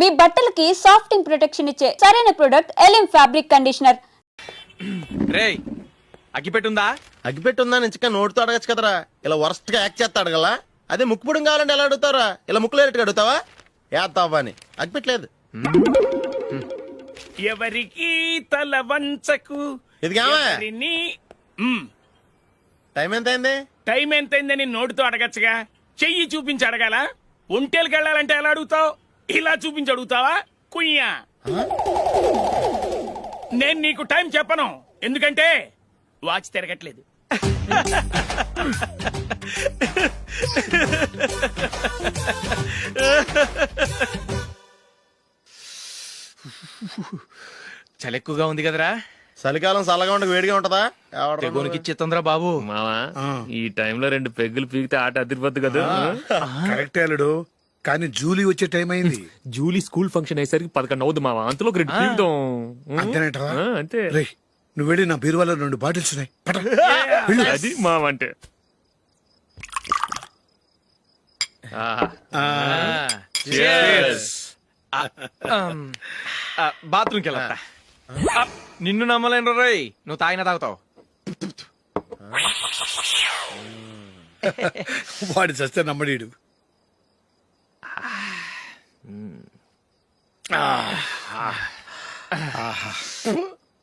మీ బట్టలకి సాఫ్టింగ్ ప్రొటెక్షన్ ఇచ్చే సరైన ప్రొడక్ట్ ఎలిమ్ ఫ్యాబ్రిక్ కండిషనర్. రేయ్ అగ్గిపెట్టుందా? అగ్గిపెట్టుందా నుంచి నోటితో అడగచ్చు కదరా, ఇలా వరస్ట్ గా యాక్ట్ చేస్తా అడగలా. అదే ముక్కుపుడం కావాలంటే ఎలా అడుగుతారా, ఇలా ముక్కులేటట్టు అడుగుతావా? ఏత్తావా అని అగ్గిపెట్టలేదు. ఎవరికి తల వంచకు. ఇది కావా టైం ఎంత అయింది? టైం ఎంతైందని నోటితో అడగచ్చుగా, చెయ్యి చూపించి అడగాల. ఒంటేలకు వెళ్ళాలంటే ఎలా అడుగుతావు? ఇలా చూపించి అడుగుతావా? కుయ్యా, నేను నీకు టైం చెప్పను, ఎందుకంటే వాచ్ తిరగట్లేదు. చలి ఎక్కువగా ఉంది కదరా. చలికాలం చల్లగా ఉండక వేడిగా ఉంటదా? తెగోనికి ఇచ్చేతుందిరా బాబు. మావా ఈ టైంలో 2 పెగ్గులు పీకితే ఆట అదిరిపోద్దు కదా. కరెక్ట్ అల్లుడు, కానీ జూలీ వచ్చే టైం అయింది. జూలీ స్కూల్ ఫంక్షన్ అయ్యేసరికి 11 అవుద్ది మావా, అంతలో 2 పీకుతాం. అంతేనేటవా? అంతే. రేయ్, నువ్వు వెళ్ళి నా బీరువాలో 2 బాటిల్స్ ఉన్నాయి, పట. అది మావా అంటే. బాత్రూమ్కి వెళ్ళా. నిన్ను నమ్మలేను రోయ్, నువ్వు తాగినా తాగుతావు. వాడి చస్తే నమ్మడీడు.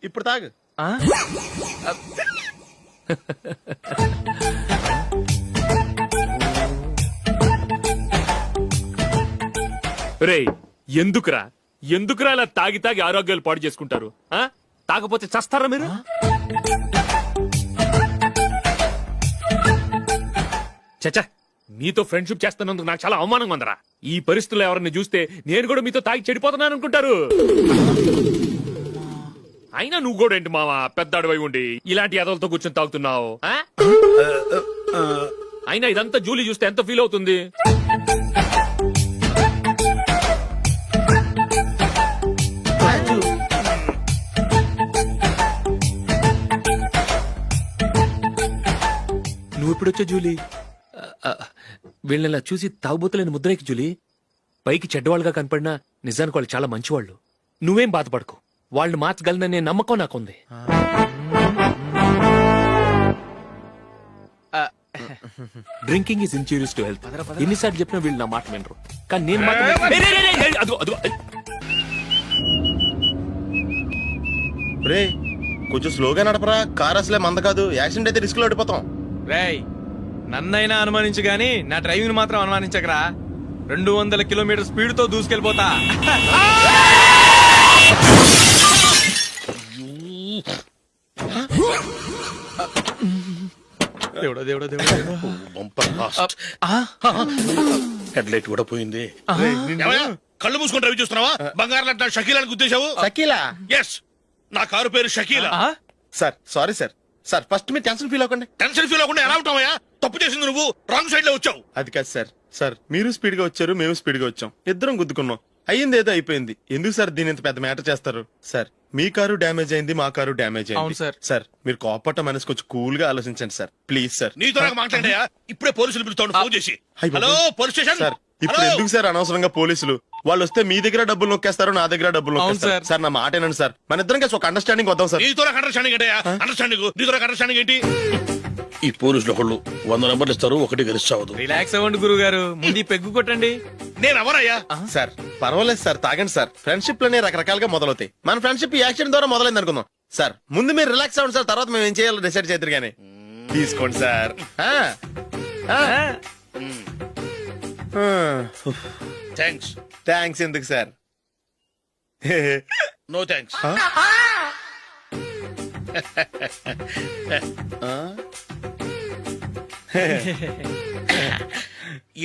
ఇప్పుడు తాగు. రేయ్ ఎందుకురా ఇలా తాగి తాగి ఆరోగ్యాలు పాడు చేసుకుంటారు? తాగపోతే చస్తారా మీరు? చచ్చా, మీతో ఫ్రెండ్షిప్ చేస్తున్నందుకు నాకు చాలా అవమానంగా ఉందరా. ఈ పరిస్థితుల్లో ఎవరిని చూస్తే నేను కూడా మీతో తాగి చెడిపోతున్నాను అనుకుంటారు. అయినా నువ్వు కూడా ఏంటి మావా, పెద్ద అడవై ఉండి ఇలాంటి ఎదలతో కూర్చొని తాగుతున్నావు? అయినా ఇదంతా జూలీ చూస్తే ఎంత ఫీల్ అవుతుంది? నువ్వు ఎప్పుడొచ్చా జూలీ? వీళ్ళని చూసి తాగుబోతులేని ముద్రేకి జూలీ. పైకి చెడ్డవాళ్ళుగా కనపడినా నిజానికి వాళ్ళు చాలా మంచివాళ్ళు. నువ్వేం బాధపడకు, వాళ్ళని మార్చగలననే నమ్మకం నాకుంది. Drinking is injurious to health. ఎన్నిసార్లు చెప్పినా వీళ్ళు నా మాట వినరు, కానీ నేను మాత్రం. రే కొంచెం స్లోగా నడపరా, కార్ అసలే మంద కాదు. యాక్సిడెంట్ అయితే రిస్క్ లో ఓడిపోతాం. రేయ్ నన్నైనా అనుమానించు గాని నా డ్రైవింగ్ మాత్రం అనుమానించకరా. 200 కిలోమీటర్ స్పీడ్ తో దూసుకెళ్ళిపోతా. హెడ్ లైట్ కూడా పోయింది. కళ్ళు మూసుకొని రవి చూస్తున్నావా? బంగారం లాంటి షకీలాని గుర్తించావు? షకీలా? ఎస్, నా కారు పేరు Shakeela. Sir sorry sir. Sir first మీరు టెన్షన్ ఫీల్ అవ్వకండి. టెన్షన్ ఫీల్ అవ్వకుండా ఎలా ఉంటావయ్యా? తప్పు చేసింది నువ్వు, రాంగ్ సైడ్ లో వచ్చావు. అది కాదు సార్. సార్ మీరు స్పీడ్ గా వచ్చారు, మేము స్పీడ్ గా వచ్చాం, ఇద్దరం గుద్దుకున్నాం. అయ్యింది ఏదో అయిపోయింది. ఎందుకు సార్ దీని ఇంత పెద్ద మ్యాటర్ చేస్తారు? సార్ మీ కారు డ్యామేజ్ అయింది, మా కారు డ్యామేజ్ అవును అయింది. సార్. సార్ మీరు కోపట్ట మనసు కొంచెం కూల్ గా ఆలోచించండి సార్, ప్లీజ్ సార్. నీతో నాకు మాట్లాడాయా? ఇప్పుడే పోలీసులు పిలుస్తాను, ఫోన్ చేసి. అయ్ బాబోయ్. Hello police station. సార్ ఇప్పుడు ఎందుకు సార్ అనవసరంగా పోలీసులు? వాళ్ళు వస్తే మీ దగ్గర డబ్బులు నొక్కేస్తారు, నా దగ్గర డబ్బులు అవును నొక్కేస్తారు. సార్. సార్ నా మాట ఏనండి సార్, మన ఇద్దరం కలిసి ఒక అండర్స్టాండింగ్ వద్దాం సార్. నీతో నాకు అండర్స్టాండింగ్ ఏంటయ్యా? అండర్స్టాండింగ్ నీతో నాకు అండర్స్టాండింగ్ ఏంటి? ఈ పోలీసులు ఒకళ్ళు 100 నెంబర్లు ఇస్తారు, ఒకటి గెలిస్తావదు. రిలాక్స్ అవ్వండి గురువు గారు, ముందు ఈ పెగ్గు కొట్టండి. నేను ఎవరయ్యా? సార్ పర్వాలేదు సార్, తాగండి సార్. ఫ్రెండ్షిప్ లోనే రకరకాలుగా మొదలవుతాయి. మన ఫ్రెండ్షిప్ ఈ యాక్సిడెంట్ ద్వారా మొదలైంది అనుకుందాం. సార్ ముందు మీరు రిలాక్స్ అవ్వండి సార్, తర్వాత మేము ఏం చేయాలో డిసైడ్ చేద్దరు గానీ. తీసుకోండి సార్. థ్యాంక్స్. థ్యాంక్స్ ఎందుకు సార్? No thanks.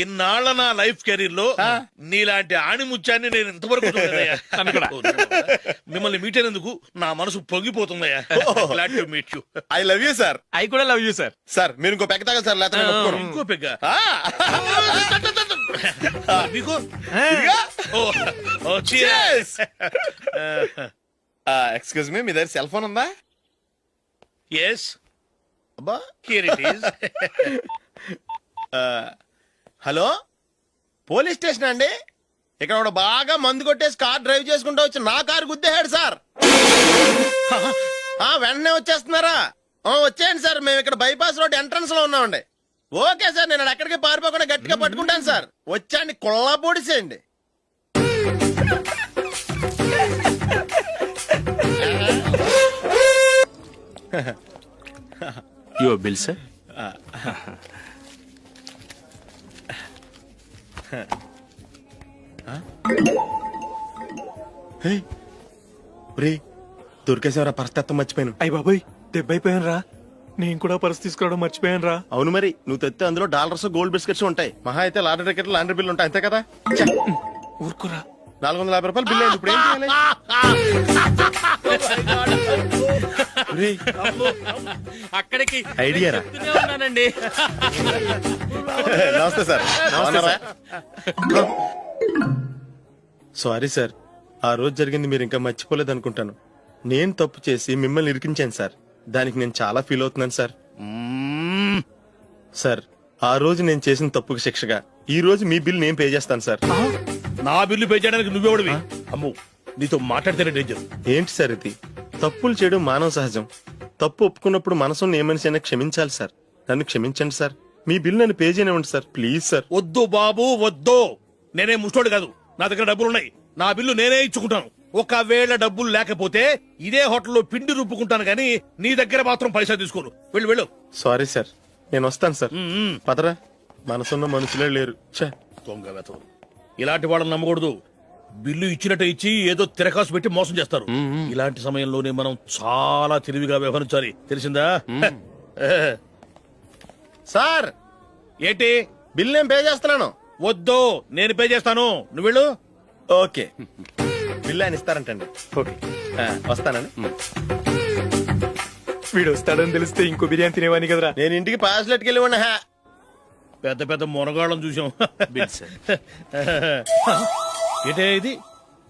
ఇన్నాళ్ళ నా లైఫ్ కెరీర్ లో నీలాంటి ఆణిముత్యాన్ని నేను ఇంతవరకు చూడలేదయ్యా. మిమ్మల్ని మీట్ అయినందుకు నా మనసు పొంగిపోతుందయ్యా. Glad to meet you. I love you sir. I కూడా లవ్ యూ సార్. సార్ మీరు ఇంకో పెక్క తాగాలి సార్, లేకపోతే నేను ఒప్పుకోను. ఇంకో పెగ్గ మీకు? ఎక్స్క్యూజ్ మీ, మీ దగ్గర సెల్ ఫోన్ ఉందా? ఎస్, అబ్బా here it is. Hello police station అండి? ఇక్కడ ఒకడు బాగా మందు కొట్టేసి కార్ డ్రైవ్ చేసుకుంటూ వచ్చి నా కారు గుద్దేశాడు సార్. వెంటనే వచ్చేస్తున్నారా? వచ్చేయండి సార్, మేము ఇక్కడ బైపాస్ రోడ్ ఎంట్రన్స్ లో ఉన్నామండి. ఓకే సార్, నేను ఎక్కడికి పారిపోకుండా గట్టిగా పట్టుకుంటాను సార్. వచ్చాండి, కుళ్ళ పొడిసేయండి. Your bill sir. దొరికేసేవరా, పరిస్థితి మర్చిపోయాను. అయ్య బాబాయ్, దెబ్బైపోయాను రా. నేను కూడా పర్స్ తీసుకురావడం మర్చిపోయాను రా. అవును మరి, నువ్వు తెస్తే అందులో డాలర్స్ గోల్డ్ బిస్కెట్స్ ఉంటాయి. మహా అయితే లాటరీ టికెట్ లాండ్రీ బిల్లు ఉంటాయి, అంతే కదా. ఊరుకురా. 450 రూపాయలు బిల్లు అయింది. ఇప్పుడు ఏం చేయాలి? ఒరేయ్, అక్కడికి ఐడియా రా. చెప్తూనే ఉన్నానండి. నమస్తే సార్. సారీ సార్, ఆ రోజు జరిగింది మీరు ఇంకా మర్చిపోలేదు అనుకుంటాను. నేను తప్పు చేసి మిమ్మల్ని ఇరికించాను సార్. దానికి నేను చాలా ఫీల్ అవుతున్నాను సార్. సార్, ఆ రోజు నేను చేసిన తప్పుకు శిక్షగా ఈ రోజు మీ బిల్ నేను పే చేస్తాను సార్. నా బిల్లు పే చేయడానికి నువ్వెవడివి? అమ్మో, నీతో మాట్లాడితేనే డేంజర్. ఏంటి సార్ ఇది? తప్పులు చేయడం మానవ సహజం. తప్పు ఒప్పుకున్నప్పుడు మనసుని ఏ మనిషి అయినా క్షమించాలి సార్. నన్ను క్షమించండి సార్. మీ బిల్ నన్ను పే చేయనివ్వండి సార్, ప్లీజ్ సార్. వద్దు బాబు, వద్దు. నేనే ముష్టోడు కాదు, నా దగ్గర డబ్బులున్నాయి. నా బిల్లు నేనే ఇచ్చుకుంటాను. ఒకవేళ డబ్బులు లేకపోతే ఇదే హోటల్లో పిండి రుబ్బుకుంటాను గానీ నీ దగ్గర మాత్రం పైసా తీసుకోను. వెళ్ళు వెళ్ళు. సారీ సార్, నేను వస్తాను సార్. పదరా, మనసున్న మనుషులే లేరు. ఛే, దొంగ వెతవు. ఇలాంటి వాళ్ళని నమ్మకూడదు. బిల్లు ఇచ్చినట్టు ఇచ్చి ఏదో తిరకాసు పెట్టి మోసం చేస్తారు. ఇలాంటి సమయంలోనే మనం చాలా తెలివిగా వ్యవహరించాలి, తెలిసిందా? సార్, ఏంటి? బిల్ నేను పే చేస్తున్నాను. వద్దు, నేను పే చేస్తాను, నువ్వు వెళ్ళు. ఓకే, బిల్ ఆయన ఇస్తారంటండి. ఓకే, వస్తానండి. వీడు వస్తాడని తెలిస్తే ఇంకో బిర్యానీ తినేవాని కదరా. నేను ఇంటికి పాస్లెట్కి వెళ్ళి ఉన్నా. పెద్ద పెద్ద మునగాళ్ళం చూసాం. Bill sir. ఏంటే ఇది?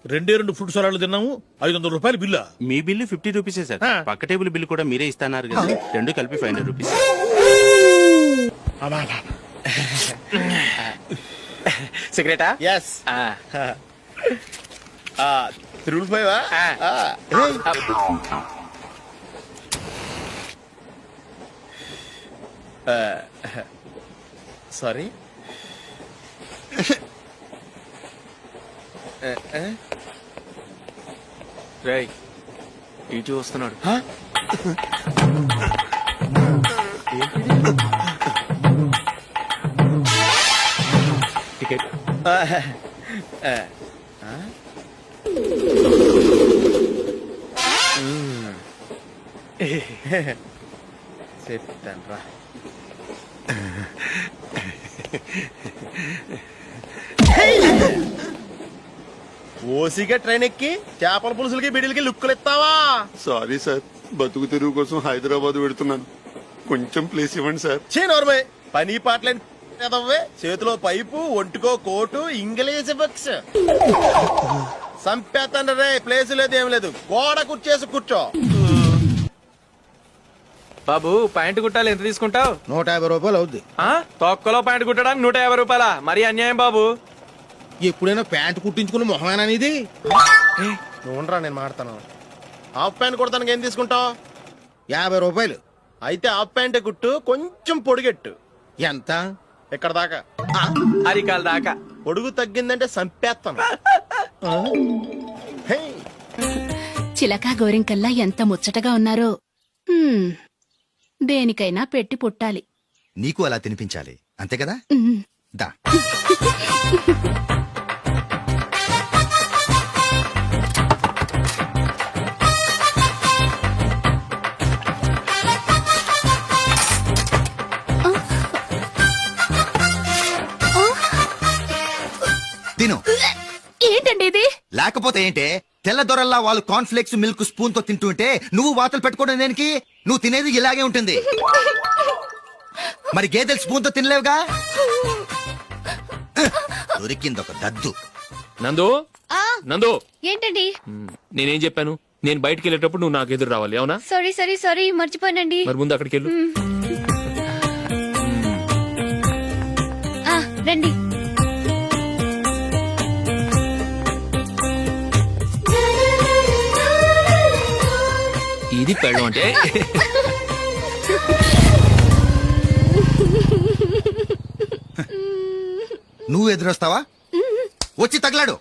2 ఫ్రూట్ సలాడ్లు తిన్నాము, 500 రూపాయలు బిల్లా? మీ బిల్లు 50 రూపీసే సార్. పక్క టేబుల్ బిల్లు కూడా మీరే ఇస్తాన్నారు కదా, రెండు కలిపి 500 రూపీస్. సిగరెటా? ఎస్. 355 సారీ. రేయ్, ఇటు వస్తున్నాడు. టికెట్. చెప్తాను రా. ఓసిగా ట్రైన్ ఎక్కి చేపల పులుసులకి బిడిలకి లుక్కులు ఇస్తావా? సారీ సార్, బతుకు తెరువు కోసం హైదరాబాద్ పెడుతున్నాను, కొంచెం ప్లేస్ ఇవ్వండి సార్. నోర్మే, పని పాటలేని కదవ్వే. చేతిలో పైపు, ఒంటికో కోటు, ఇంగ్లీష్ బుక్స్. సంపేతండ్రి రే, ప్లేస్ లేదు ఏం లేదు, గోడ కుర్చేసి కూర్చో. బాబు, ప్యాంటు కుట్టాలి, ఎంత తీసుకుంటావు? 150 రూపాయలు అవుద్ది. తొక్కలో ప్యాంటు కుట్టడానికి 150 రూపాయల? మరి అన్యాయం బాబు. ఎప్పుడైనా ప్యాంట్ కుట్టించుకున్న మొహమేనా ఇది? నువ్వురా, నేను మాడతాను. హాఫ్ ప్యాంట్ కుడతానికి ఏం తీసుకుంటావు? 50 రూపాయలు. అయితే హాఫ్ ప్యాంటే కుట్టు, కొంచెం పొడిగెట్టు. ఎంత? ఇక్కడ దాకా, అరికాల దాకా. పొడుగు తగ్గిందంటే సంపేస్తాను. హే, చిలకా గోరింకల్లా ఎంత ముచ్చటగా ఉన్నారో. హ్మ్, దేనికైనా పెట్టి పుట్టాలి. నీకు అలా తినిపించాలి, అంతే కదా? దా. తిను. ఏంటండి ఇది? లేకపోతే ఏంటే, తెల్లదొరల్లా వాళ్ళు కార్న్ఫ్లేక్స్ మిల్క్ స్పూన్ తో తింటుంటే నువ్వు వాతలు పెట్టుకోవడం దేనికి? నువ్వు తినేది ఇలాగే ఉంటుంది. మరి గేదెలు స్పూన్ తో తినలేవుగా. దొరికింది ఒక దద్దు. నందు, నందు, ఏంటండి? నేనేం చెప్పాను? నేను బయటికి వెళ్ళేటప్పుడు నువ్వు నాకు ఎదురు రావాలి, అవునా? సారీ మర్చిపోయానండి. మరి ముందు అక్కడికి వెళ్ళు. రండి. ఇది పెళ్ళం అంటే. నువ్వు ఎదురొస్తావా? వచ్చి తగలాడు.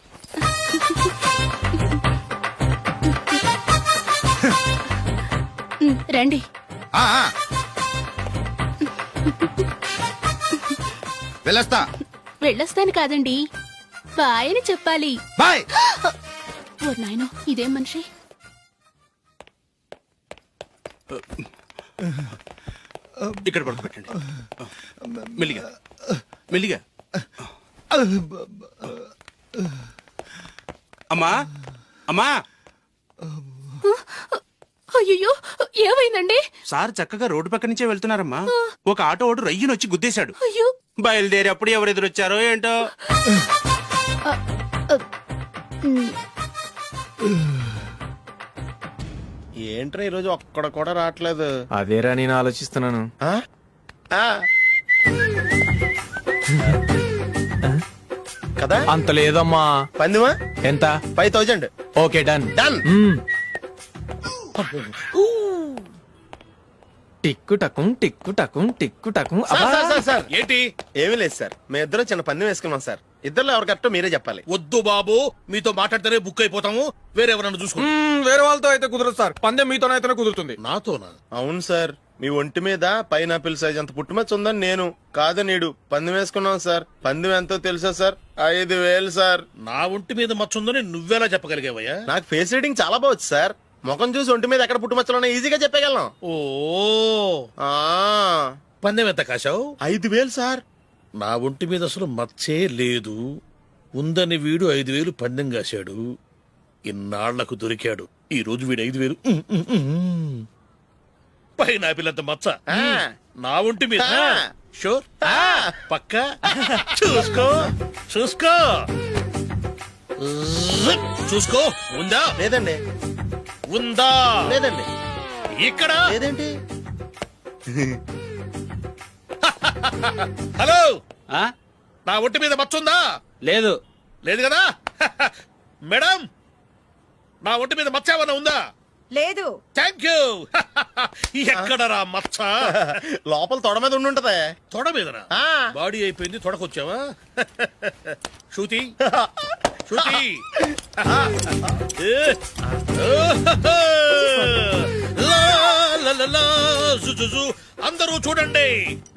రండి. ఆ, ఆ. వెళ్ళొస్తా. వెళ్ళొస్తాను కాదండి, బాయ్ అని చెప్పాలి. బాయ్. ఓ నాయనో, ఇదేం మనిషి. ఇక్కడ పడుకోబెట్టండి. మెల్లిగా మెల్లిగా. అమ్మా అమ్మా, అయ్యో, ఏమైందండి? సార్ చక్కగా రోడ్డు పక్క నుంచే వెళ్తున్నారమ్మా. ఒక ఆటో ఓడు రయ్యను వచ్చి గుద్దేశాడు. అయ్యో. బయలుదేరి అప్పుడు ఎవరు ఎదురొచ్చారో ఏంటో. ఏంట్రా ఈ రోజు ఒక్కడ కూడా రావట్లేదు. అదేరా నేను ఆలోచిస్తున్నాను. ఆ? ఆ. కదా అంత లేదమ్మా. పందిమా ఎంత? 5000. Okay done. డన్. టిక్కు టకుం టిక్కు టకుం టిక్కు టకుం. సార్ ఏంటి? ఏమీ లేదు సార్, మేము ఇద్దరం చిన్న పందెం వేసుకున్నాం సార్. ఇద్దరు ఎవరు కరెక్టో మీరే చెప్పాలి. వద్దు బాబు, మీతో మాట్లాడితేనే బుక్ అయిపోతాము. వేరే ఎవరన్నా చూసుకో. వేరే వాళ్ళతో అయితే కుదరదు సార్, పందెం మీతోనైతేనే కుదురుతుంది. నాతోనా? అవును సార్, మీ ఒంటి మీద పైనాపిల్ సైజ్ అంత పుట్టుమచ్చ ఉందని నేను కాదు నీడు పందెం వేసుకున్నాం సార్. పందెం ఎంతో తెలుసా సార్? 5000 సార్. నా ఒంటి మీద మచ్చ ఉందని నువ్వెలా చెప్పగలిగావయ్యా? నాకు ఫేస్ రీడింగ్ చాలా బాగుంది సార్. ముఖం చూసి ఒంటి మీద ఎక్కడ పుట్టుమచ్చలో ఈజీగా చెప్పగలను. ఓ, ఆ, పందెం ఎంత కాశావు? 5000 సార్. నా ఒంటి మీద అసలు మచ్చే లేదు. ఉందని వీడు 5000 పందెం కాశాడు. ఇన్నాళ్లకు దొరికాడు. ఈ రోజు వీడు 5000. పైన పిల్లంత మచ్చ ఆ. నా ఒంటి మీద. ఆ. షూర్? ఆ. పక్క చూసుకో చూసుకో జిప్. చూసుకో. ఉందా? లేదండి. ఉందా? లేదండి. ఇక్కడ లేదేంటి? హలో, ఆ? నా ఒంటి మీద మచ్చ ఉందా? లేదు. లేదు కదా? మేడం, నా ఒంటి మీద మచ్చ ఏమన్నా ఉందా? లేదు. Thank you. ఎక్కడరా మచ్చ? లోపల తొడ మీద ఉండి ఉంటది. తొడ మీదనా? ఆ. బాడీ అయిపోయింది, తొడకొచ్చావా? శృతి శృతి. లా, లా, లా, లా, జు, జు, జు. అందరూ చూడండి,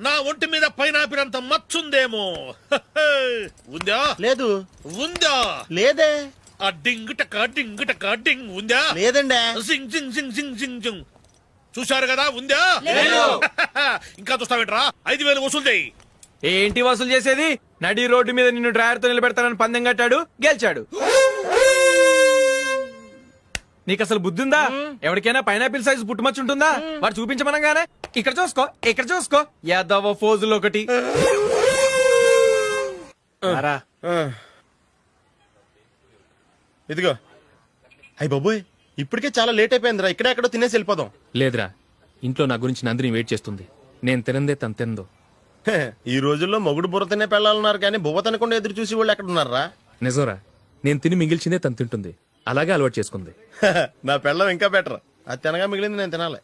నా ఒంటి మీద పైనాపినంత మచ్చుందేమో. ఉందా? లేదు. ఉందా? లేదే. ఆ డింగ్ టక డింగ్ టక డింగ్. ఉందా? లేదండి. జింగ్ జింగ్ జింగ్ జింగ్ జింగ్ జింగ్. చూశారు కదా? ఉందా? ఇంకా చూస్తావేట్రా? 5000 వసూలు చేయి. ఏంటి వసూలు చేసేది? నడి రోడ్డు మీద నిన్ను డ్రైవర్ తో నిలబెడతానని పందెం కట్టాడు, గెలిచాడు. నీకు అసలు బుద్ధి ఉందా? ఎవరికైనా పైనాపిల్ సైజ్ పుట్టుమచ్చు ఉంటుందా? వాడు చూపించమనగానే ఇక్కడ చూసుకో, ఇక్కడ చూసుకో, యాదవ ఫోజులు ఒకటి. రా. ఇదిగో. అయ్య బాబోయ్, ఇప్పటికే చాలా లేట్ అయిపోయిందిరా. ఇక్కడే ఎక్కడో తినేసి వెళ్ళిపోదాం. లేదురా, ఇంట్లో నా గురించి నందిని వెయిట్ చేస్తుంది. నేను తినందే తను తిందో. హే, ఈ రోజుల్లో మొగుడు బుర్ర తినే పెళ్ళాలన్నారు కానీ బువ్వ తినకుండా ఎదురు చూసి వాళ్ళు ఎక్కడ ఉన్నారా? నిజంరా, నేను తిని మిగిల్చిందే తను తింటుంది. అలాగే అలవాటు చేసుకుంది. నా పెళ్ళం ఇంకా బెటర్. అది తినగా మిగిలింది నేను తినాలి.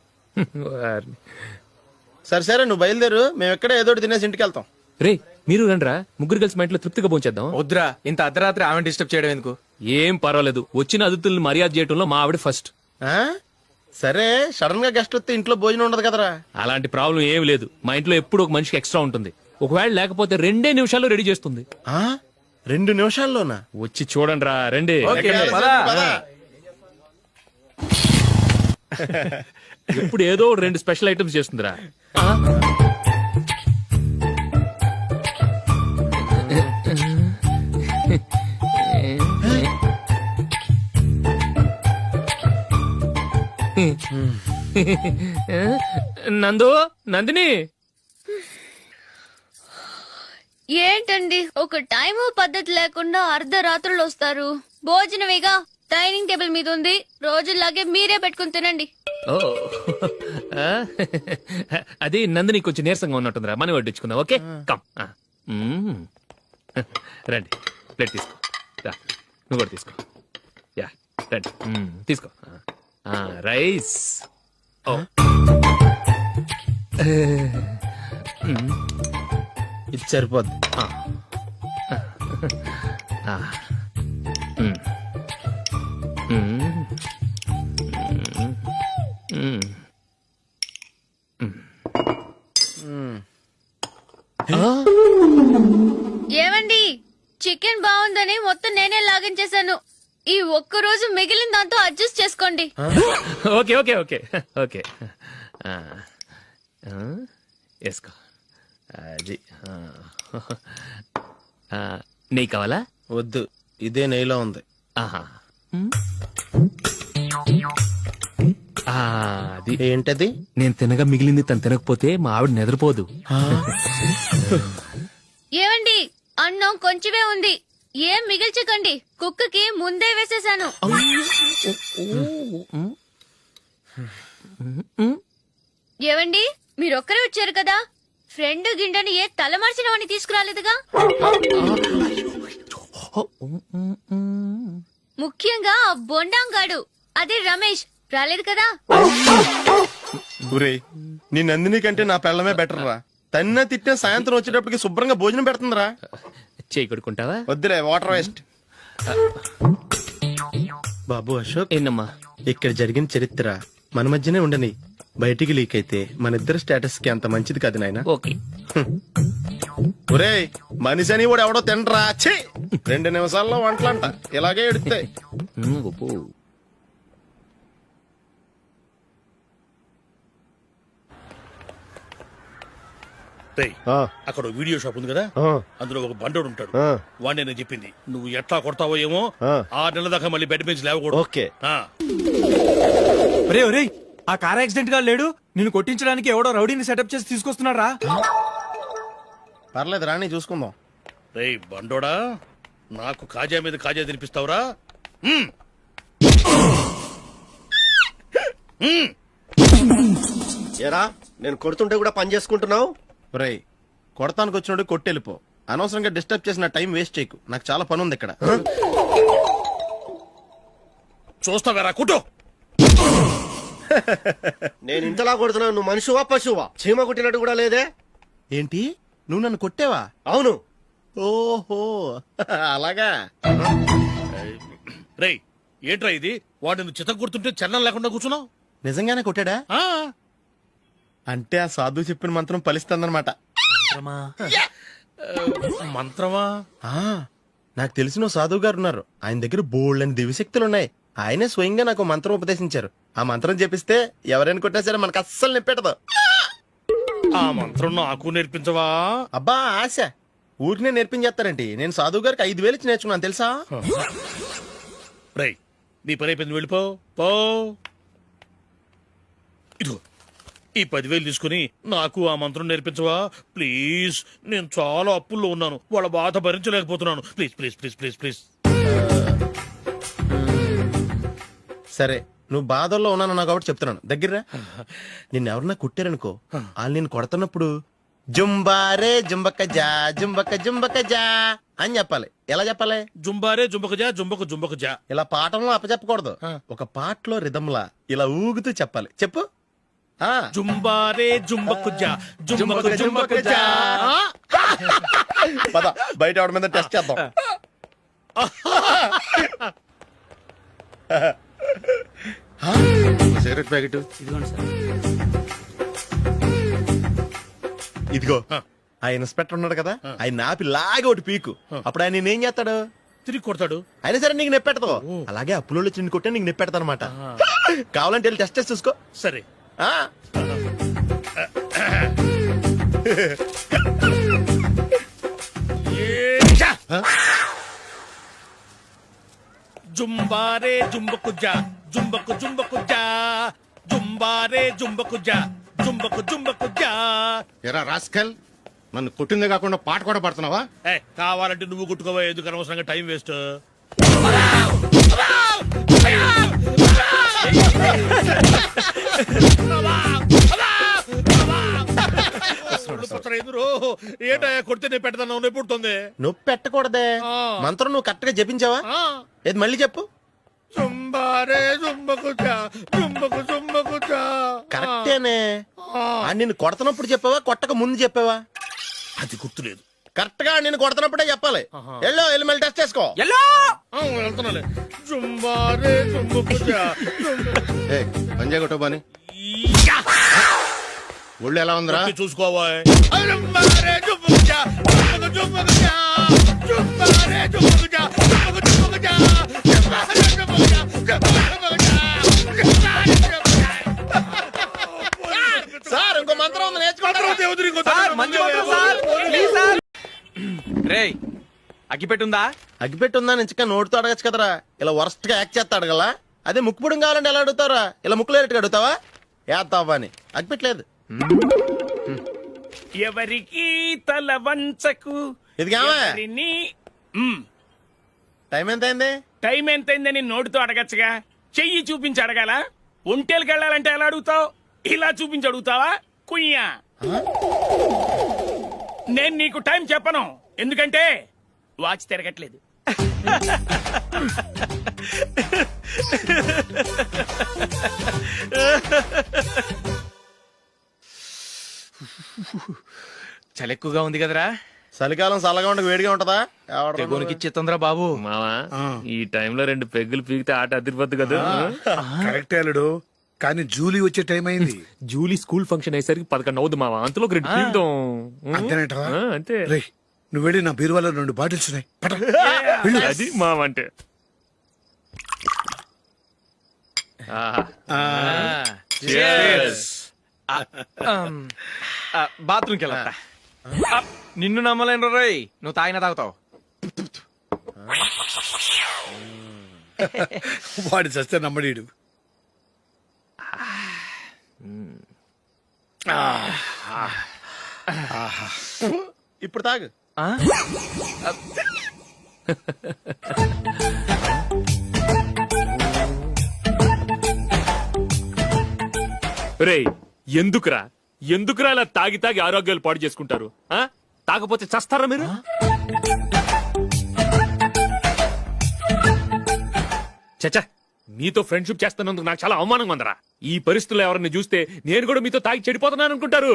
వారిని. సరే సరే, నువ్వు బయలుదేరు. మేము ఎక్కడ ఏదో ఒకటి తినేసి ఇంటికి వెళ్తాం. రే, మీరు రండ్రా, ముగ్గురు కలిసి మా ఇంట్లో తృప్తిగా పోంచేద్దాం. వద్దురా, ఇంత అర్ధరాత్రి ఆమె డిస్టర్బ్ చేయడం ఎందుకు? ఏం పర్వాలేదు, వచ్చిన అతిథుల్ని మర్యాద చేయటంలో మా ఆవిడ ఫస్ట్. ఆ? సరే, సడన్ గా గెస్ట్ వస్తే ఇంట్లో భోజనం ఉండదు కదరా. అలాంటి ప్రాబ్లం ఏం లేదు. మా ఇంట్లో ఎప్పుడు ఒక మనిషికి ఎక్స్ట్రా ఉంటుంది. ఒకవేళ లేకపోతే 2 నిమిషాల్లో రెడీ చేస్తుంది. ఆ? 2 నిమిషాల్లోనా? వచ్చి చూడండి రా, రండి. ఓకే, పద. ఇప్పుడు ఏదో 2 స్పెషల్ ఐటమ్స్ చేస్తుందిరా. నందు, నందిని. ఏంటండి ఒక టైము పద్ధతి లేకుండా అర్ధరాత్రులు వస్తారు? భోజనమేగా డైనింగ్ టేబుల్ మీద ఉంది, రోజుల్లాగే మీరే పెట్టుకుని తినండి. ఓ, అది నందిని కొంచెం నీరసంగా ఉన్నట్టుందిరా, మనీ వడ్డించుకుందాం. Okay, come. రండి, ప్లేట్ తీసుకో. రా, నువ్వు కూడా తీసుకో. యా, రండి, తీసుకో. రైస్. ఇది సరిపోద్ది. ఏమండి చికెన్ బాగుందని మొత్తం నేనే లాగించేశాను. ఈ ఒక్క రోజు మిగిలిన దాంతో అడ్జస్ట్ చేసుకోండి. ఓకే ఓకే ఓకే ఓకే వేసుకో. అది నెయ్యి కావాలా? వద్దు, ఇదే నెయ్యిలో ఉంది. ఆహా. అది ఏంటది? నేను తినగా మిగిలింది తను తినకపోతే మా ఆవిడ నిద్రపోదు. ఏమండి అన్నం కొంచెమే ఉంది, ఏం మిగిల్చకండి. కుక్కకి ముందే వేసేసాను. ఏవండి మీరొక్కరే వచ్చారు కదా, ఫ్రెండ్ గిండెని ఏ తలమార్చిన వాడిని తీసుకురాలేదుగా? ముఖ్యంగా ఆ బొండాంగాడు అదే రమేష్ రాలేదు కదా. ఊరే, నీ నందిని కంటే నా పెళ్ళమే బెటర్ రా. తన్న తిట్టిన సాయంత్రం వచ్చేటప్పటికి శుభ్రంగా భోజనం పెడుతుందిరా. చేయి కొడుకుంటావా? వద్దులే, వాటర్ వేస్ట్. బాబు అశోక్, ఏంటమ్మా? ఇక్కడ జరిగిన చరిత్ర మన మధ్యనే ఉండని, బయటికి లీక్ అయితే మన ఇద్దరు స్టేటస్ కి అంత మంచిది కాదు నాయన. ఓకే. ఒరే, మనిషి అని కూడా ఎవడో తినరా. ఛీ, 2 నిమిషాల్లో వంటలంట ఇలాగే ఎడుతాయి. ఒప్పు. రేయ్, అక్కడ ఓ వీడియో షాప్ ఉంది కదా, అందులో ఒక బండోడు ఉంటాడు. వాడిని నేను చెప్పింది, నువ్వు ఎట్లా కొడతావో ఏమో, 6 నెలల దాకా మళ్ళీ బెడ్ బెంచ్ లేవకూడదు. ఓకే. ఒరే ఒరే, ఆ కార్ యాక్సిడెంట్ గా లేడు, నిన్ను కొట్టించడానికి ఎవడో రౌడీని సెటప్ చేసి తీసుకొస్తున్నారా? పర్లేదు రాణి, చూసుకుందాం. రేయ్ బండోడా, నాకు కాజా మీద కాజా తినిపిస్తావురా? ఎరా, నేను కొడుతుంటే కూడా పని చేసుకుంటున్నావు. ఒరే, కొడతానికి వచ్చినట్టు కొట్టెళ్ళిపో. అనవసరంగా డిస్టర్బ్ చేసిన టైం వేస్ట్ చేయకు, నాకు చాలా పని ఉంది ఇక్కడ. చూస్తావేరా కుట్టు. నేను ఇంతలా కొడుతున్నావు, నువ్వు మనిషివా పశువా? చీమ కొట్టినట్టు కూడా లేదే. ఏంటి, నువ్వు నన్ను కొట్టావా? అవును. ఓహో, అలాగా. రేయ్ ఏంట్రా ఇది, వాడు నువ్వు చిత్త గుర్తుంటే చలనం లేకుండా కూర్చున్నావు. నిజంగానే కొట్టాడా? అంటే ఆ సాధువు చెప్పిన మంత్రం ఫలిస్తుందన్నమాట. మంత్రమా? నాకు తెలిసిన ఓ సాధువు గారు ఉన్నారు, ఆయన దగ్గర బోల్డ్ అని దివ్యశక్తులున్నాయి. ఆయనే స్వయంగా నాకు మంత్రం ఉపదేశించారు. ఆ మంత్రం చెప్పిస్తే ఎవరైనా కొట్టినా సరే మనకు అస్సలు నిప్పెట్టదు. ఆ మంత్రం నాకు నేర్పించవా? అబ్బా ఆశ, ఊరినే నేర్పించేస్తారండి. నేను సాధువు గారికి 5,000 ఇచ్చి నేర్చుకున్నాను తెలుసా. రేయ్ నీ పని అయిపోయింది, వెళ్ళిపో పో. ఇదిగో ఈ 10,000 తీసుకుని నాకు ఆ మంత్రం నేర్పించవా ప్లీజ్. నేను చాలా అప్పుల్లో ఉన్నాను, వాళ్ళ బాధ భరించలేకపోతున్నాను. Please please please please please. సరే, నువ్వు బాధల్లో ఉన్నాను నాకు కాబట్టి చెప్తున్నాను, దగ్గర నిన్ను ఎవరన్నా కుట్టారనుకో, వాళ్ళు నేను కొడుతున్నప్పుడు జుంబారే జుంబక జా జుంబక జుంబక జా అని చెప్పాలి. ఎలా చెప్పాలి? జుంబారే జుంబకు జా జుంబకు జుంబకు జా. ఇలా పాఠంలో అప్పచెప్పకూడదు, ఒక పాటలో రిధంలా ఇలా ఊగుతూ చెప్పాలి. చెప్పు. జుంబారే జుంబకు జా జుంబకు జుంబకు జా. పద బయట ఆవిడ మీద టెస్ట్ చేద్దాం. సిగరెట్ ప్యాకెట్ ఇదిగో. ఆ ఇన్స్పెక్టర్ ఉన్నాడు కదా, ఆయన ఆపి లాగే ఒకటి పీకు. అప్పుడు ఆయన నేనేం చేస్తాడు? తిరిగి కొడతాడు. అయినా సరే నీకు నెప్పెడతావు. అలాగే అప్పులో వచ్చి నిన్ను కొట్టే నీకు నెప్పెడతా అనమాట. కావాలంటే వెళ్ళి టెస్ట్ చేసి చూసుకో. సరే. జుంబారే జుంబకు జా జుంబకు జుంబకు జా జుంబారే జుంబకు జా జుంబకు జుంబకు జా. ఎరా రాస్కల్, నన్ను కొట్టిందే కాకుండా పాట కూడా పడుతున్నావా? కావాలంటే నువ్వు కొట్టుకోవా, ఎందుకు అనవసరంగా టైం వేస్ట్. ఏంటా కొడితే నేను పెడతాను, నొప్పి పుడుతుంది. నొప్పి పెట్టకూడదే, మంత్రం నువ్వు కరెక్ట్ గా జపించావా? ఏది మళ్ళీ చెప్పు. జుంబారే జుంబకు జా జుంబకు జుంబకు జా. కరెక్టేనే నిన్ను కొడుతున్నప్పుడు చెప్పావా కొట్టక ముందు చెప్పావా? అది గుర్తులేదు. కరెక్ట్ గా నిన్ను కొడుతున్నప్పుడే చెప్పాలి. వెళ్ళి మళ్ళీ టెస్ట్ చేసుకో. వెళ్తున్నాలే. జుంబారే జుంబుకుజా. పంజా కొట్టబాని ఒళ్ళు ఎలా ఉందిరా? చూసుకోవా. జుంబారే జుంబుకుజా. జుంబుకుజా. జుంబారే జుంబుకుజా. జుంబుకుజా. జుంబారే జుంబుకుజా. సార్ ఇంకో మంత్రం ఉంది రేయ్ అగ్గిపెట్టుందా? అగ్గిపెట్టుందా నుంచి నోటితో అడగచ్చు కదరా. ఇలా వరస్ట్ గా యాక్ట్ చేస్తా అడగలా. అదే ముక్కుపుడం కావాలంటే ఎలా అడుగుతారా? ఇలా ముక్కులేటట్టు అడుగుతావా? ఏత్తావా అని అగ్గిపెట్టలేదు. ఎవరికి తల వంచకు. ఇది కావా? ఎవరిని టైం ఎంత అయింది? టైం ఎంతైందని నోటితో అడగచ్చుగా. చెయ్యి చూపించి అడగాల. ఒంటేలకు వెళ్ళాలంటే ఎలా అడుగుతావు? ఇలా చూపించి అడుగుతావా? కుయ్యా. నేను నీకు టైం చెప్పను, ఎందుకంటే వాచ్ తిరగట్లేదు. చలి ఎక్కువగా ఉంది కదరా? చలికాలం చల్లగా ఉండక వేడిగా ఉంటదా? తెగోనికి చిత్తంద్రా బాబు. మావా ఈ టైంలో 2 పెగ్గులు పీకితే ఆట అదిరిపోద్దు కదా. కరెక్టే అల్లుడు, కానీ జూలీ వచ్చే టైం అయింది. జూలీ స్కూల్ ఫంక్షన్ అయ్యేసరికి 11 అవుద్ది మావా. అంతలో 2 పీకుతాం. అంతేనేటవా? అంతే. రే నువ్వు వెళ్ళి నా బీరువాలో 2 బాటిల్స్ ఉన్నాయి. పట. అది మావా అంటే. బాత్రూమ్కి వెళ్ళా. నిన్ను నమ్మలేను రోయ్, నువ్వు తాగినా తాగుతావు. వాడి చస్తే నమ్మడీడు. ఇప్పుడు తాగు. రేయ్ ఎందుకురా ఇలా తాగి తాగి ఆరోగ్యాలు పాడు చేసుకుంటారు? తాగపోతే చస్తారా మీరు? చచ్చా, మీతో ఫ్రెండ్షిప్ చేస్తున్నందుకు నాకు చాలా అవమానంగా ఉందరా. ఈ పరిస్థితుల్లో ఎవరిని చూస్తే నేను కూడా మీతో తాగి చెడిపోతున్నాను అనుకుంటారు.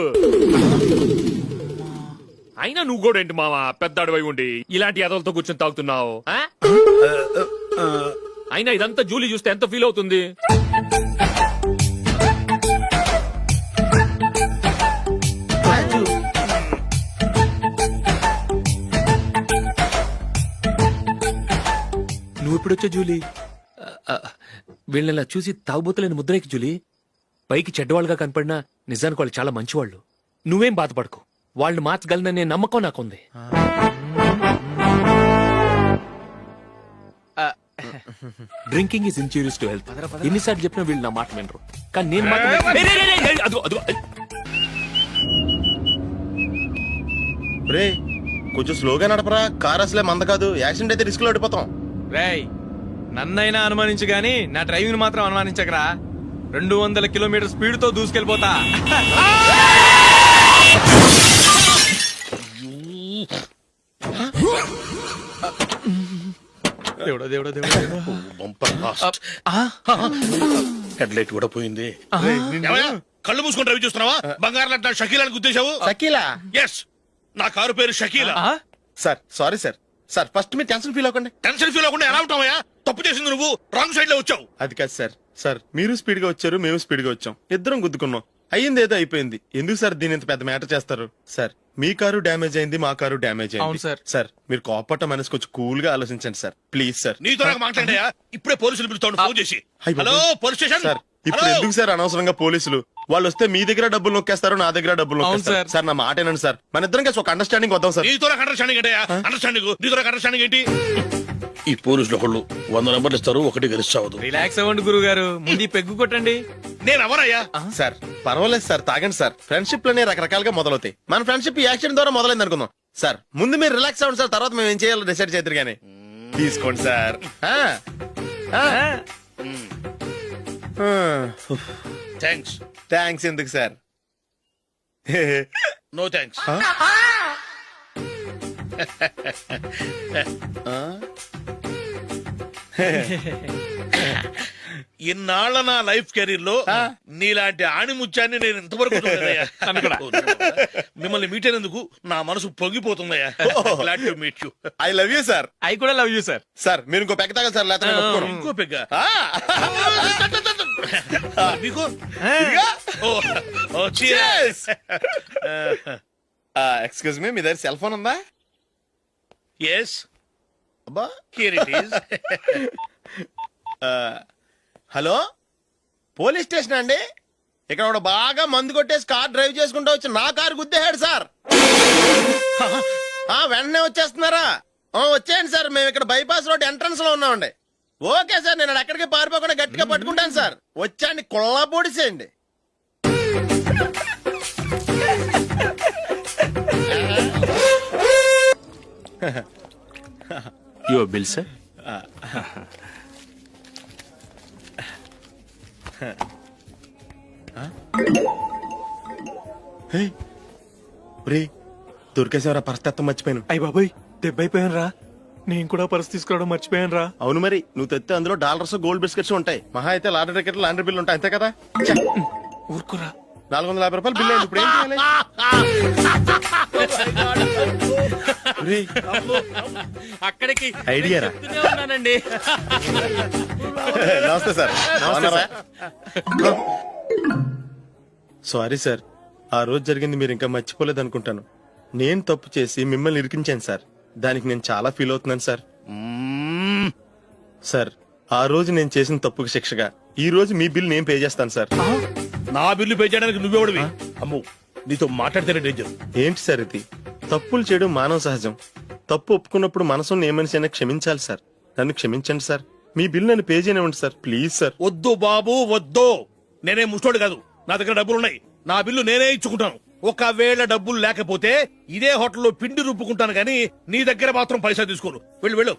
అయినా నువ్వు కూడా ఏంటి మావా, పెద్ద అడవై ఉండి ఇలాంటి ఎదలతో కూర్చొని తాగుతున్నావు? అయినా ఇదంతా జూలీ చూస్తే ఎంత ఫీల్ అవుతుంది? నువ్వు ఎప్పుడొచ్చా జూలీ? వీళ్ళని చూసి తాగుబోతులేని ముద్రేకి జూలీ. పైకి చెడ్డవాళ్ళుగా కనపడినా నిజానికి వాళ్ళు చాలా మంచివాళ్ళు. నువ్వేం బాధపడకు, వాళ్ళని మార్చగలననే నమ్మకం నాకుంది. Drinking is injurious to health. ఎన్నిసార్లు చెప్పినా వీళ్ళు నా మాట వినరు. కానీ నేను మాత్రం రే కొంచెం స్లోగా నడపరా. కార్ అసలే మంద కాదు. యాక్సిడెంట్ అయితే రిస్క్ లో ఓడిపోతాం. రేయ్ నన్నైనా అనుమానించు గాని నా డ్రైవింగ్ మాత్రం అనుమానించకరా. 200 కిలోమీటర్ స్పీడ్ తో దూసుకెళ్ళిపోతా. దేవుడా దేవుడా దేవుడా. హెడ్ లైట్ కూడా పోయింది. కళ్ళు మూసుకొని రవి చూస్తున్నావా? బంగారం లాంటి షకీలాని గుద్దేశావు. షకీలా? ఎస్, నా కారు పేరు Shakeela. Sir sorry sir. Sir first మీరు టెన్షన్ ఫీల్ అవ్వకండి. టెన్షన్ ఫీల్ అవ్వకుండా ఎలా ఉంటావయ్యా? తప్పు చేసింది నువ్వు, రాంగ్ సైడ్ లో వచ్చావు. అది కాదు సార్. సార్ మీరు స్పీడ్ గా వచ్చారు, మేము స్పీడ్ గా వచ్చాం. ఇద్దరం గుద్దుకున్నాం. అయ్యింది ఏదో అయిపోయింది. ఎందుకు సార్ దీని ఇంత పెద్ద మ్యాటర్ చేస్తారు? సార్ మీ కారు డ్యామేజ్ అయింది, మా కారు డ్యామేజ్ అవును అయింది. సార్. సార్ మీరు కోపట్ట మనసు కొంచెం కూల్ గా ఆలోచించండి సార్, ప్లీజ్ సార్. నీతో నాకు మాట్లాడాయా? ఇప్పుడే పోలీసులు పిలుస్తాను, ఫోన్ చేసి. అయ్ బాబోయ్. Hello police station. సార్ ఇప్పుడు ఎందుకు సార్ అనవసరంగా పోలీసులు? వాళ్ళు వస్తే మీ దగ్గర డబ్బులు నొక్కేస్తారు, నా దగ్గర డబ్బులు నొక్కేస్తారు. సార్. సార్ నా మాట ఏనండి సార్. మన ఇద్దరం కలిసి ఒక అండర్స్టాండింగ్ వద్దాం సార్. నీతో నాకు అండర్స్టాండింగ్ ఏంటయ్యా? అండర్స్టాండింగ్ నీతో నాకు అండర్స్టాండింగ్ ఏంటి? ఈ పోలీసులు ఒకళ్ళు 100 నెంబర్లు ఇస్తారు, ఒకటి గెలిచావదు. రిలాక్స్ అవ్వండి గురువు గారు, ముందు ఈ పెగ్గు కొట్టండి. నేను ఎవరయ్యా? సార్ పర్వాలేదు సార్, తాగండి సార్. ఫ్రెండ్షిప్ లోనే రకరకాలుగా మొదలవుతాయి. మన ఫ్రెండ్షిప్ ఈ యాక్సిడెంట్ ద్వారా మొదలైంది అనుకుందాం. సార్ ముందు మీరు రిలాక్స్ అవ్వండి సార్, తర్వాత మేము ఏం చేయాలో డిసైడ్ చేద్దరు గానీ. తీసుకోండి సార్. థ్యాంక్స్. థ్యాంక్స్ ఎందుకు సార్? No thanks. ఇన్నాళ్ళ నా లైఫ్ కెరీర్ లో నీలాంటి ఆణిముత్యాన్ని నేను ఇంతవరకు చూడలేదయ్యా. మిమ్మల్ని మీట్ అయినందుకు నా మనసు పొంగిపోతుందయ్యా. Glad to meet you. I love you sir. I కూడా లవ్ యూ సార్. సార్ మీరు ఇంకో పెక్క తాగండి సార్, లేకపోతే నేను ఒప్పుకోను. ఇంకో పెగ్గ మీకు ఎక్స్క్యూజ్ మీ, మీ దగ్గర సెల్ ఫోన్ ఉందా? ఎస్, అబ్బా. Here it is. Hello, police station అండి. ఇక్కడ ఒకడు బాగా మందు కొట్టేసి కార్ డ్రైవ్ చేసుకుంటూ వచ్చి నా కారు గుద్దేశాడు సార్. వెంటనే వచ్చేస్తున్నారా? వచ్చేయండి సార్, మేము ఇక్కడ బైపాస్ రోడ్ ఎంట్రన్స్ లో ఉన్నామండి. ఓకే సార్, నేను ఎక్కడికి పారిపోకుండా గట్టిగా పట్టుకుంటాను సార్. వచ్చాండి, కుళ్ళా పొడిసేయండి. Your bill sir. దొరికేసేవరా, పరిస్థితి మర్చిపోయాను. అయ్య బాబాయ్, దెబ్బైపోయాను రా. నేను కూడా పర్స్ తీసుకురావడం మర్చిపోయాను రా. అవును మరి, నువ్వు తెస్తే అందులో డాలర్స్ గోల్డ్ బిస్కెట్స్ ఉంటాయి. మహా అయితే లాటరీ టికెట్ లాండ్రీ బిల్లు ఉంటాయి, అంతే కదా. ఊరుకురా. 450 రూపాయలు బిల్లు అయింది. ఇప్పుడు ఏం చేయాలి? ఒరేయ్, అక్కడికి ఐడియా రా. చెప్తూనే ఉన్నానండి. నమస్తే సార్. సారీ సార్, ఆ రోజు జరిగింది మీరు ఇంకా మర్చిపోలేదు అనుకుంటాను. నేను తప్పు చేసి మిమ్మల్ని ఇరికించాను సార్. దానికి నేను చాలా ఫీల్ అవుతున్నాను సార్. సార్, ఆ రోజు నేను చేసిన తప్పుకు శిక్షగా ఈ రోజు మీ బిల్ నేను పే చేస్తాను సార్. నా బిల్లు పే చేయడానికి నువ్వెవడివి? అమ్మో, నీతో మాట్లాడితేనే డేంజర్. ఏంటి సార్ ఇది? తప్పులు చేయడం మానవ సహజం. తప్పు ఒప్పుకున్నప్పుడు మనసుని ఏ మనిషి అయినా క్షమించాలి సార్. నన్ను క్షమించండి సార్. మీ బిల్ నన్ను పే చేయనివ్వండి సార్, ప్లీజ్ సార్. వద్దు బాబు, వద్దు. నేనే ముష్టోడు కాదు, నా దగ్గర డబ్బులున్నాయి. నా బిల్లు నేనే ఇచ్చుకుంటాను. ఒకవేళ డబ్బులు లేకపోతే ఇదే హోటల్లో పిండి రుబ్బుకుంటాను, కానీ నీ దగ్గర మాత్రం పైసా తీసుకోను. వెళ్ళు వెళ్ళు.